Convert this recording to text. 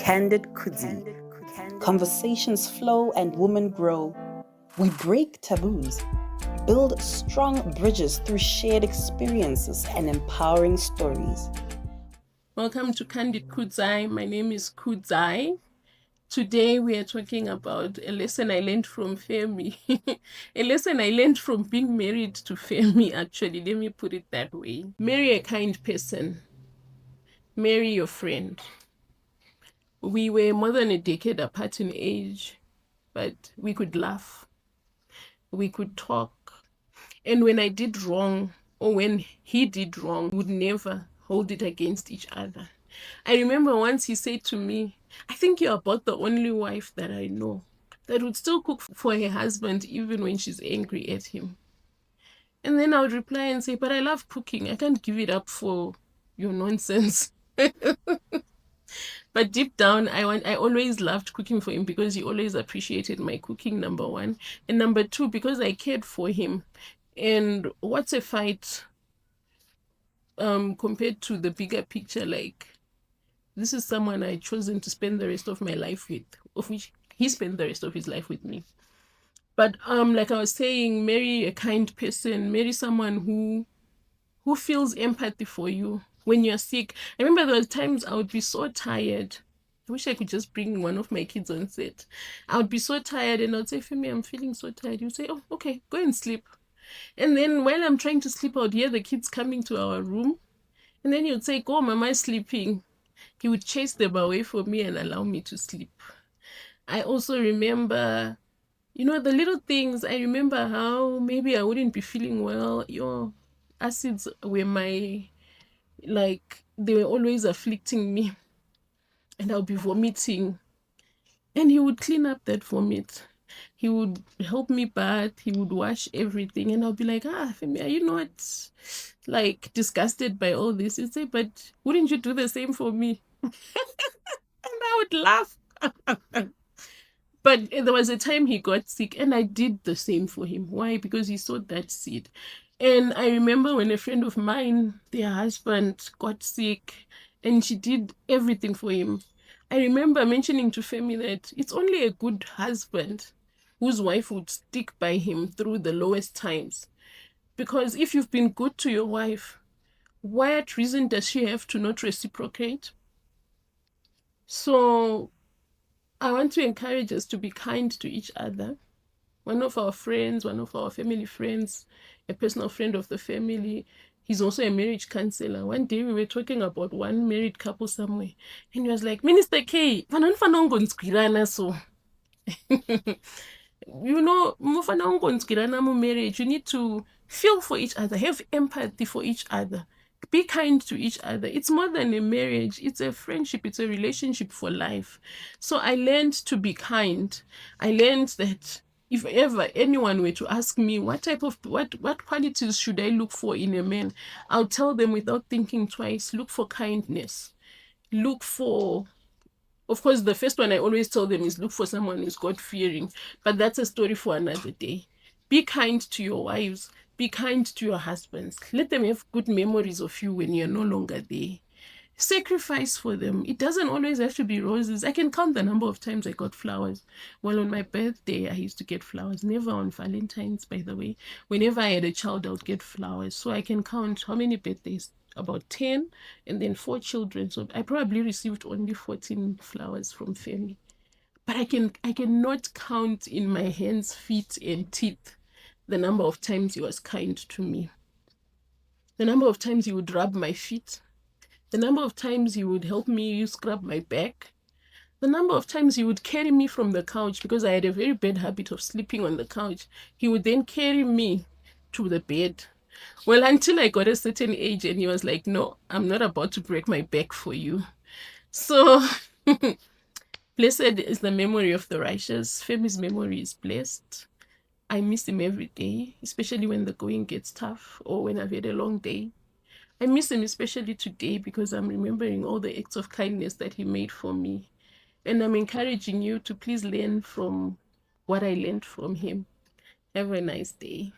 Candid Kudzi. Conversations flow and women grow. We break taboos, build strong bridges through shared experiences and empowering stories. Welcome to Candid Kudzai. My name is Kudzai. Today we are talking about a lesson I learned from Femi. A lesson I learned from being married to Femi, actually. Let me put it that way. Marry a kind person. Marry your friend. We were more than a decade apart in age, but we could laugh. We could talk. And when I did wrong, or when he did wrong, we would never hold it against each other. I remember once he said to me, I think you're about the only wife that I know that would still cook for her husband even when she's angry at him. And then I would reply and say, but I love cooking. I can't give it up for your nonsense. But deep down, I always loved cooking for him because he always appreciated my cooking, number one. And number two, because I cared for him. And what's a fight compared to the bigger picture? Like, this is someone I chosen to spend the rest of my life with, of which he spent the rest of his life with me. But like I was saying, marry a kind person, marry someone who feels empathy for you when you're sick. I remember there were times I would be so tired. I wish I could just bring one of my kids on set. I would be so tired and I'd say, Femi, I'm feeling so tired. You'd say, oh, okay, go and sleep. And then while I'm trying to sleep, I would hear the kids coming to our room. And then he would say, go, Mama is sleeping. He would chase them away from me and allow me to sleep. I also remember, the little things. I remember how maybe I wouldn't be feeling well. Your acids were they were always afflicting me. And I'll be vomiting. And he would clean up that vomit. He would help me bath. He would wash everything. And I'll be like, Femi, are you not disgusted by all this? He'd say, but wouldn't you do the same for me? And I would laugh. But there was a time he got sick and I did the same for him. Why? Because he sowed that seed. And I remember when a friend of mine, their husband got sick and she did everything for him. I remember mentioning to Femi that it's only a good husband whose wife would stick by him through the lowest times. Because if you've been good to your wife, what reason does she have to not reciprocate? So I want to encourage us to be kind to each other. One of our friends, one of our family friends, a personal friend of the family, he's also a marriage counselor. One day we were talking about one married couple somewhere, and he was like, Minister K, so marriage, you need to feel for each other, have empathy for each other, be kind to each other. It's more than a marriage, it's a friendship, it's a relationship for life. So I learned to be kind. I learned that if ever anyone were to ask me what qualities should I look for in a man, I'll tell them without thinking twice, look for kindness. Look for, of course, the first one I always tell them is look for someone who's God-fearing, but that's a story for another day. Be kind to your wives. Be kind to your husbands. Let them have good memories of you when you're no longer there. Sacrifice for them. It doesn't always have to be roses. I can count the number of times I got flowers. Well, on my birthday, I used to get flowers. Never on Valentine's, by the way. Whenever I had a child, I would get flowers. So I can count how many birthdays, about 10, and then 4 children. So I probably received only 14 flowers from Femi. But I cannot count in my hands, feet, and teeth the number of times he was kind to me. The number of times he would rub my feet. The number of times he would help me scrub my back. The number of times he would carry me from the couch, because I had a very bad habit of sleeping on the couch. He would then carry me to the bed. Well, until I got a certain age and he was like, no, I'm not about to break my back for you. So blessed is the memory of the righteous. Femi's memory is blessed. I miss him every day, especially when the going gets tough or when I've had a long day. I miss him especially today because I'm remembering all the acts of kindness that he made for me. And I'm encouraging you to please learn from what I learned from him. Have a nice day.